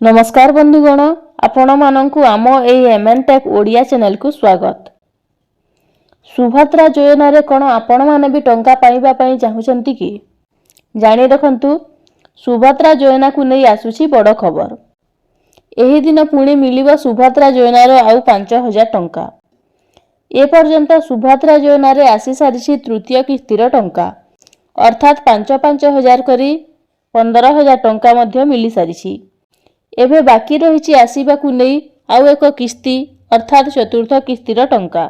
नमस्कार बंधुगण, आपण मानकु आम एमएन टेक ओडिया चैनल को स्वागत। सुभद्रा योजना रे कोन आपण माने भी टंका पाइबा पई चाहुचंती कि जानि रखंतु। सुभद्रा योजना को नै आसुची बड़ खबर। एही दिन पुणी मिलिबा सुभद्रा योजना रो आउ 5000 टंका। ए पर्यंत सुभद्रा योजना रे आसी सारिछि तृतीय किस्तीर टंका, अर्थात 5,000 करी 15,000 टंका मध्य मिली सारिछि। एबे बाकी रही आसवाकू नहीं आउ एक किस्ती अर्थात चतुर्थ किस्तीर टंका।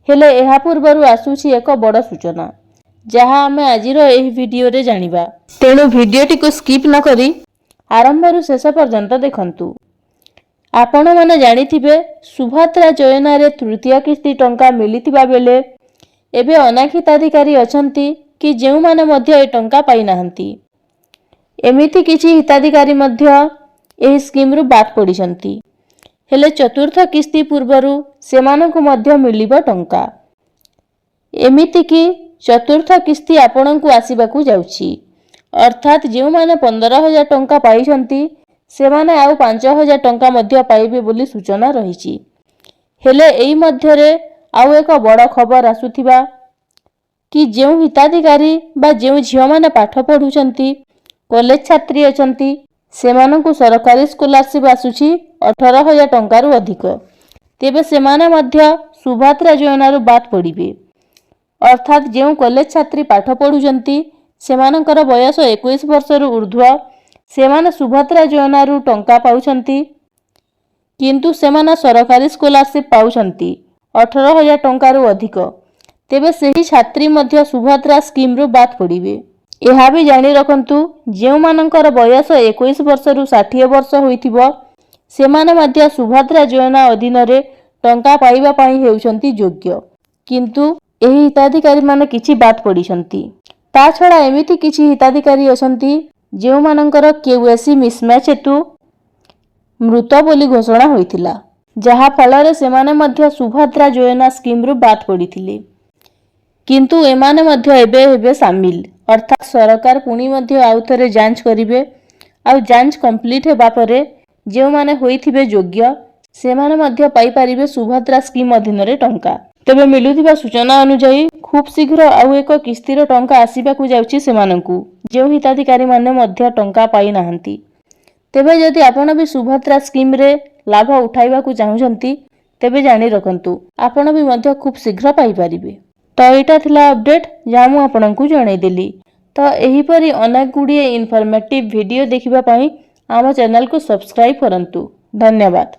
हेले एहा पूर्वरु आसुछि एक बड़ सूचना जहाँ आमे आजिर एही वीडियो रे जानिबा। तेणु वीडियोटी को स्किप न करी आरंभरु शेष पर्यंत देखंतु। आपण माने जानिथिबे सुभद्रा योजना रे तृतीय किस्ती टंका मिलिथिबा बेले एबे अनेक हिताधिकारी अछंती कि जेउ माने मध्य ए टंका पाई नाहंती। एमिति किछि हिताधिकारी मध्य एही स्कीम रु बात पड़िछंती। हेले चतुर्थ किस्ती पूर्वरु सेमानकु मध्य मिलिबो टंका। एमिति कि चतुर्थ किस्ती आपणकु आसीबाकू जाउछि, अर्थात जेउ माने 15,000 टंका पाइछंती सेमाने आउ 5,000 टंका मध्य पाइबे बोली सूचना रहिछि। हेले एई मध्य रे आउ एक बड़ खबर आसुथिबा कि जेउ हिताधिकारी बा जेउ झियो माने पाठ पढुछंती, कॉलेज छात्री अछंती, सेमानकु सरकारी स्कॉलरशिप आसुछि 18,000 टंकारु अधिक। तेबे सेमाने मध्य सुभद्रा योजना रु बात पड़िबे, अर्थात जेउ कॉलेज छात्री पाठ पढुछंती सेमानकर बयस 21 वर्ष रु ऊर्ध्व सेमाने सुभद्रा योजना रु टंका पाउछंती, किंतु सेमाने सरकारी स्कॉलरशिप पाउछंती 18,000 टंकारु अधिक। तेबे सेही छात्री मध्य सुभद्रा स्कीम रु बात पड़िबे। यह भी जानी रखंतु जेउ मानकर बयस 21 वर्ष रु 60 वर्ष होइथिबो सेमाने मध्य सुभद्रा योजना अधीन रे टंका पाइबा पई हेउछंती योग्य, किंतु एही हिताधिकारी माने किछि बात पड़िछंती। ता छडा एमिति किछि हिताधिकारी अछंती जेउ मानकर केवाईसी मिसमैच हेतु मृत बोली घोषणा होइथिला, जहा फल रे सेमाने मध्य सुभद्रा योजना स्कीम रु बात पड़िथिले, किंतु एमाने मध्य एबे शामिल, अर्थात सरकार पुणी मध्य आउ थरे जांच करिवे। आउ जांच कंप्लीट हेबा परे जेउ माने होइथिबे योग्य सेमाने मध्य पाई परिबे सुभद्रा स्कीम अधीन रे टंका। तबे मिलुथिबा सूचना अनुसार खूब शीघ्र आउ एक किस्तीर टंका आसीबाकू जाउछि सेमानकू जेउ हिताधिकारी माने मध्य टंका पाई नाहंती। तेबे जदि आपण भी सुभद्रा स्कीम रे लाभ उठाइबाकू चाहुछंती तेबे जानि रखंतु आपण भी मध्य खूब शीघ्र पाई परिबे। तो एटा थिला अपडेट जहाँ मु आपनकू जणाई देली। तो एही परी अनेक गुड़िए इनफॉर्मेटिव वीडियो देखिबा पई आम चैनल को सब्सक्राइब करंतु। धन्यवाद।